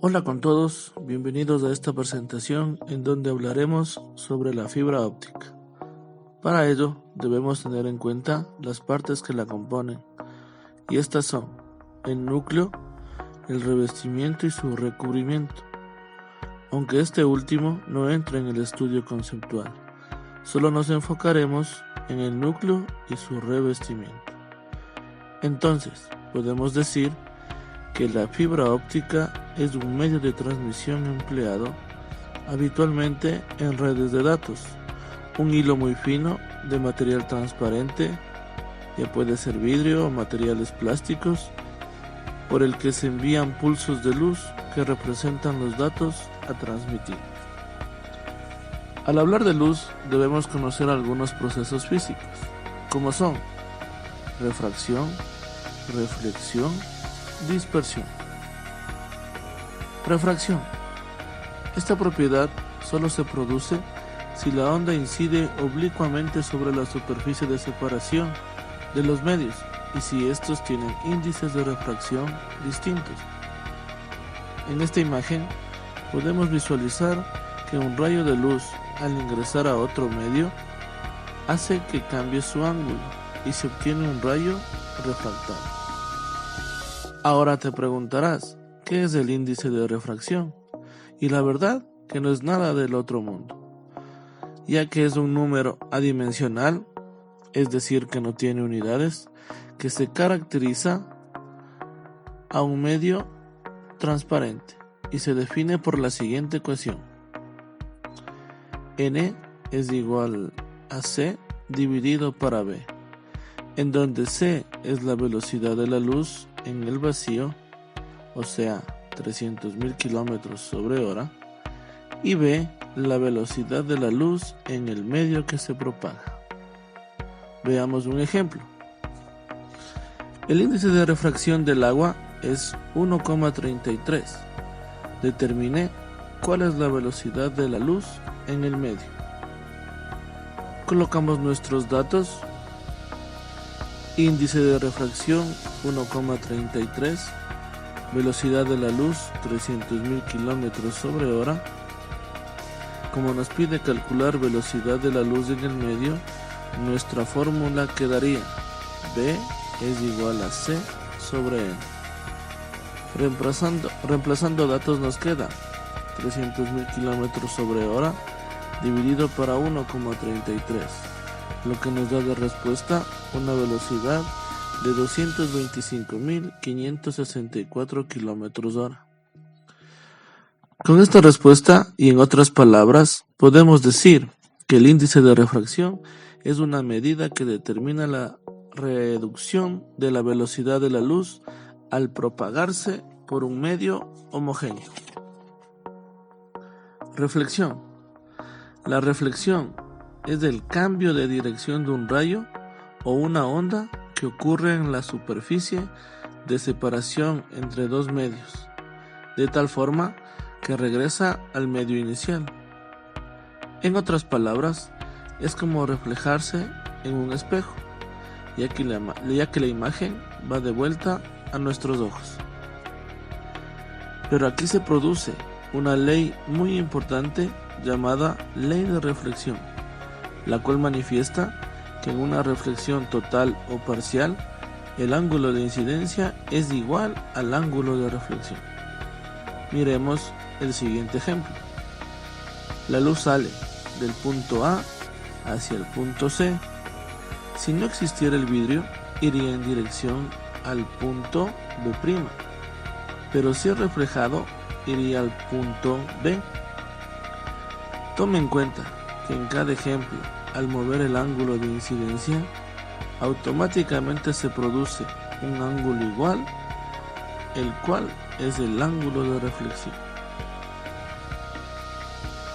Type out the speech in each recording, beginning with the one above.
Hola con todos, bienvenidos a esta presentación en donde hablaremos sobre la fibra óptica. Para ello debemos tener en cuenta las partes que la componen, y estas son el núcleo, el revestimiento y su recubrimiento, aunque este último no entra en el estudio conceptual. Solo nos enfocaremos en el núcleo y su revestimiento. Entonces, podemos decir que la fibra óptica es un medio de transmisión empleado habitualmente en redes de datos, un hilo muy fino de material transparente, ya puede ser vidrio o materiales plásticos, por el que se envían pulsos de luz que representan los datos a transmitir. Al hablar de luz debemos conocer algunos procesos físicos, como son refracción, reflexión, dispersión. Refracción. Esta propiedad solo se produce si la onda incide oblicuamente sobre la superficie de separación de los medios y si estos tienen índices de refracción distintos. En esta imagen podemos visualizar que un rayo de luz al ingresar a otro medio hace que cambie su ángulo y se obtiene un rayo refractado. Ahora te preguntarás, ¿qué es el índice de refracción? Y la verdad que no es nada del otro mundo, ya que es un número adimensional, es decir, que no tiene unidades, que se caracteriza a un medio transparente y se define por la siguiente ecuación. N es igual a C dividido para B, en donde C es la velocidad de la luz en el vacío, o sea, 300.000 km/h, y B, la velocidad de la luz en el medio que se propaga. Veamos un ejemplo. El índice de refracción del agua es 1,33. Determine cuál es la velocidad de la luz en el medio. Colocamos nuestros datos. Índice de refracción 1,33, velocidad de la luz 300.000 km/h. Como nos pide calcular velocidad de la luz en el medio, nuestra fórmula quedaría B es igual a C sobre N. Reemplazando datos nos queda 300.000 km/h dividido para 1,33. Lo que nos da de respuesta una velocidad de 225.564 km/h. Con esta respuesta, y en otras palabras, podemos decir que el índice de refracción es una medida que determina la reducción de la velocidad de la luz al propagarse por un medio homogéneo. Reflexión. La reflexión es el cambio de dirección de un rayo o una onda que ocurre en la superficie de separación entre dos medios, de tal forma que regresa al medio inicial. En otras palabras, es como reflejarse en un espejo, ya que la imagen va de vuelta a nuestros ojos. Pero aquí se produce una ley muy importante llamada ley de reflexión, la cual manifiesta que en una reflexión total o parcial, el ángulo de incidencia es igual al ángulo de reflexión. Miremos el siguiente ejemplo. La luz sale del punto A hacia el punto C. Si no existiera el vidrio, iría en dirección al punto B', pero si es reflejado, iría al punto B. Tome en cuenta que en cada ejemplo, al mover el ángulo de incidencia, automáticamente se produce un ángulo igual, el cual es el ángulo de reflexión.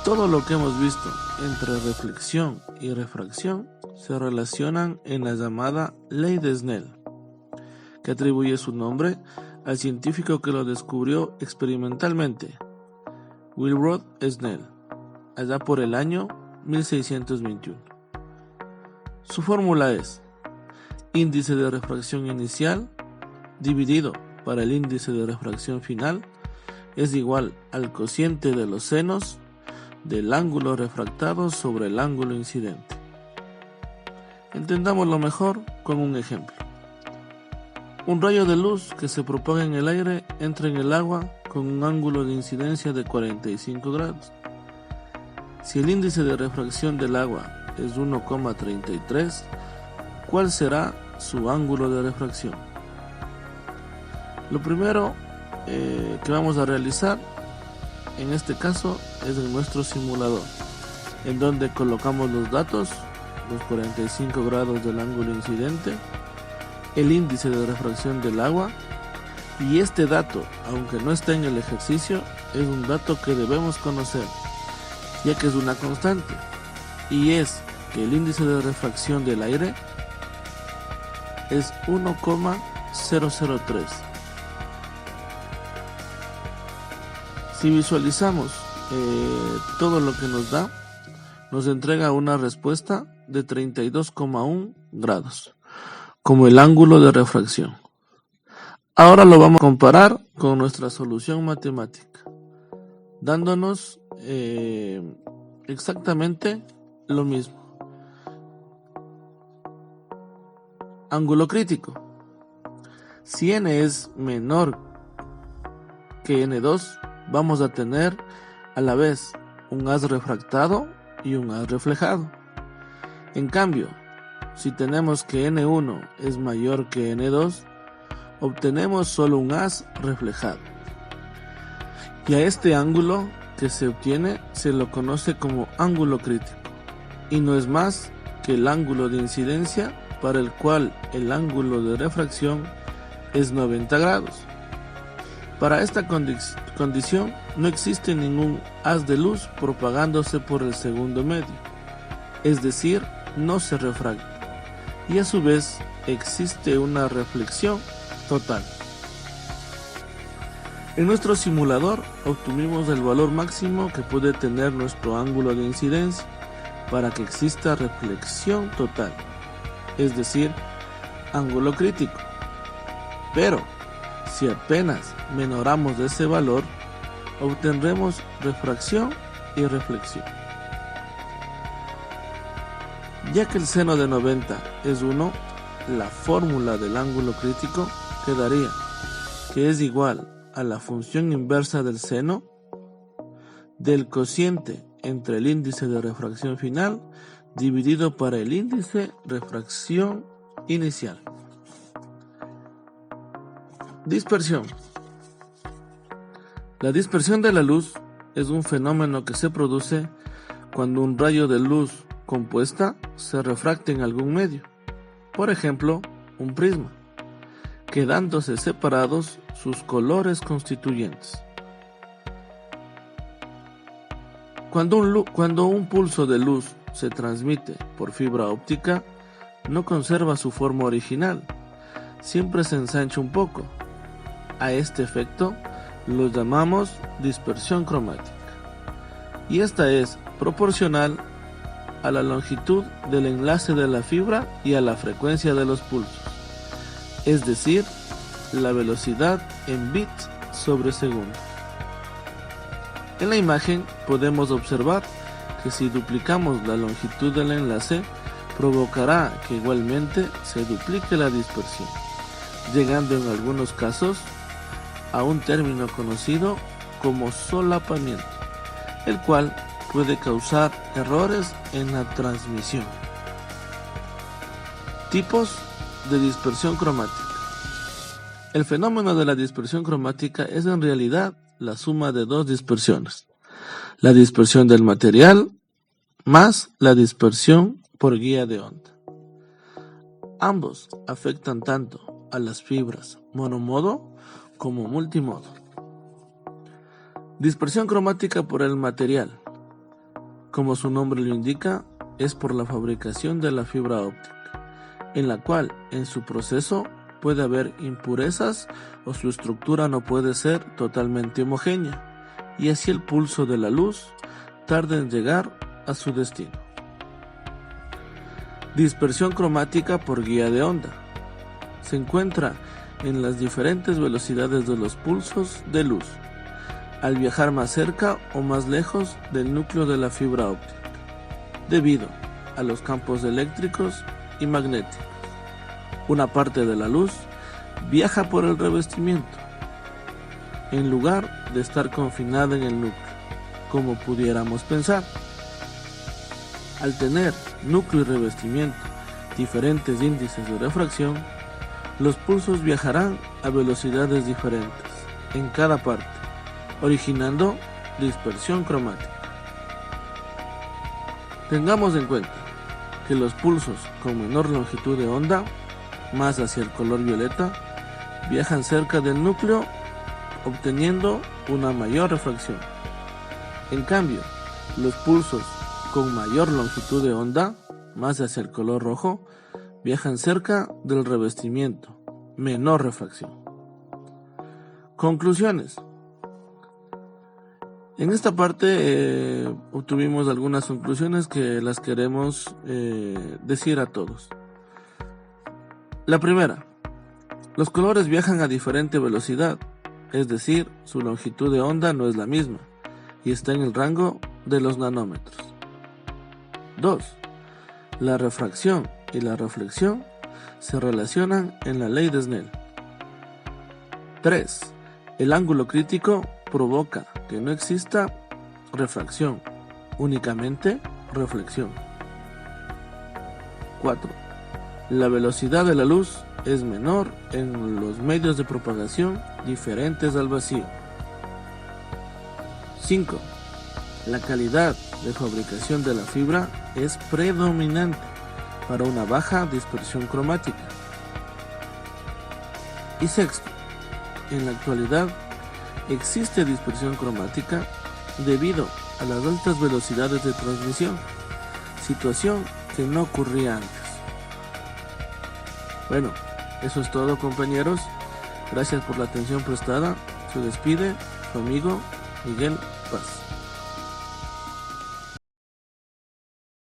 Todo lo que hemos visto entre reflexión y refracción se relacionan en la llamada ley de Snell, que atribuye su nombre al científico que lo descubrió experimentalmente, Wilbur Snell, allá por el año 1621. Su fórmula es índice de refracción inicial dividido para el índice de refracción final es igual al cociente de los senos del ángulo refractado sobre el ángulo incidente. Entendámoslo mejor con un ejemplo. Un rayo de luz que se propaga en el aire entra en el agua con un ángulo de incidencia de 45 grados. Si el índice de refracción del agua es 1,33, ¿cuál será su ángulo de refracción? Lo primero que vamos a realizar en este caso es en nuestro simulador, en donde colocamos los datos, los 45 grados del ángulo incidente, el índice de refracción del agua, y este dato, aunque no está en el ejercicio, es un dato que debemos conocer, ya que es una constante, y es que el índice de refracción del aire es 1,003. Si visualizamos todo lo que nos da, nos entrega una respuesta de 32,1 grados, como el ángulo de refracción. Ahora lo vamos a comparar con nuestra solución matemática, dándonos exactamente lo mismo. Ángulo crítico. Si n es menor que n2, vamos a tener a la vez un haz refractado y un haz reflejado. En cambio, si tenemos que n1 es mayor que n2, obtenemos solo un haz reflejado. Y a este ángulo que se obtiene se lo conoce como ángulo crítico, y no es más que el ángulo de incidencia para el cual el ángulo de refracción es 90 grados. Para esta condición no existe ningún haz de luz propagándose por el segundo medio, es decir, no se refracta, y a su vez existe una reflexión total. En nuestro simulador obtuvimos el valor máximo que puede tener nuestro ángulo de incidencia para que exista reflexión total, es decir, ángulo crítico. Pero si apenas menoramos de ese valor, obtendremos refracción y reflexión. Ya que el seno de 90 es 1, la fórmula del ángulo crítico quedaría que es igual a la función inversa del seno del cociente entre el índice de refracción final dividido por el índice de refracción inicial. Dispersión. La dispersión de la luz es un fenómeno que se produce cuando un rayo de luz compuesta se refracta en algún medio, por ejemplo, un prisma, quedándose separados sus colores constituyentes. Cuando un pulso de luz se transmite por fibra óptica, no conserva su forma original, siempre se ensancha un poco. A este efecto lo llamamos dispersión cromática, y esta es proporcional a la longitud del enlace de la fibra y a la frecuencia de los pulsos, es decir, la velocidad en bits sobre segundo. En la imagen podemos observar que si duplicamos la longitud del enlace, provocará que igualmente se duplique la dispersión, llegando en algunos casos a un término conocido como solapamiento, el cual puede causar errores en la transmisión. Tipos de dispersión cromática. El fenómeno de la dispersión cromática es en realidad la suma de dos dispersiones: la dispersión del material más la dispersión por guía de onda. Ambos afectan tanto a las fibras monomodo como multimodo. Dispersión cromática por el material. Como su nombre lo indica, es por la fabricación de la fibra óptica, en la cual en su proceso puede haber impurezas o su estructura no puede ser totalmente homogénea, y así el pulso de la luz tarda en llegar a su destino. Dispersión cromática por guía de onda. Se encuentra en las diferentes velocidades de los pulsos de luz, al viajar más cerca o más lejos del núcleo de la fibra óptica, debido a los campos eléctricos y magnéticos. Una parte de la luz viaja por el revestimiento, en lugar de estar confinada en el núcleo, como pudiéramos pensar. Al tener núcleo y revestimiento diferentes índices de refracción, los pulsos viajarán a velocidades diferentes en cada parte, originando dispersión cromática. Tengamos en cuenta que los pulsos con menor longitud de onda, más hacia el color violeta, viajan cerca del núcleo, obteniendo una mayor refracción. En cambio, los pulsos con mayor longitud de onda, más hacia el color rojo, viajan cerca del revestimiento, menor refracción. Conclusiones. En esta parte obtuvimos algunas conclusiones que las queremos decir a todos. La primera, los colores viajan a diferente velocidad, es decir, su longitud de onda no es la misma y está en el rango de los nanómetros. 2. La refracción y la reflexión se relacionan en la ley de Snell. 3. El ángulo crítico provoca que no exista refracción, únicamente reflexión. 4. La velocidad de la luz es menor en los medios de propagación diferentes al vacío. 5. La calidad de fabricación de la fibra es predominante para una baja dispersión cromática. Y 6. En la actualidad existe dispersión cromática debido a las altas velocidades de transmisión, situación que no ocurría antes. Bueno, eso es todo, compañeros. Gracias por la atención prestada. Se despide su amigo Miguel Paz.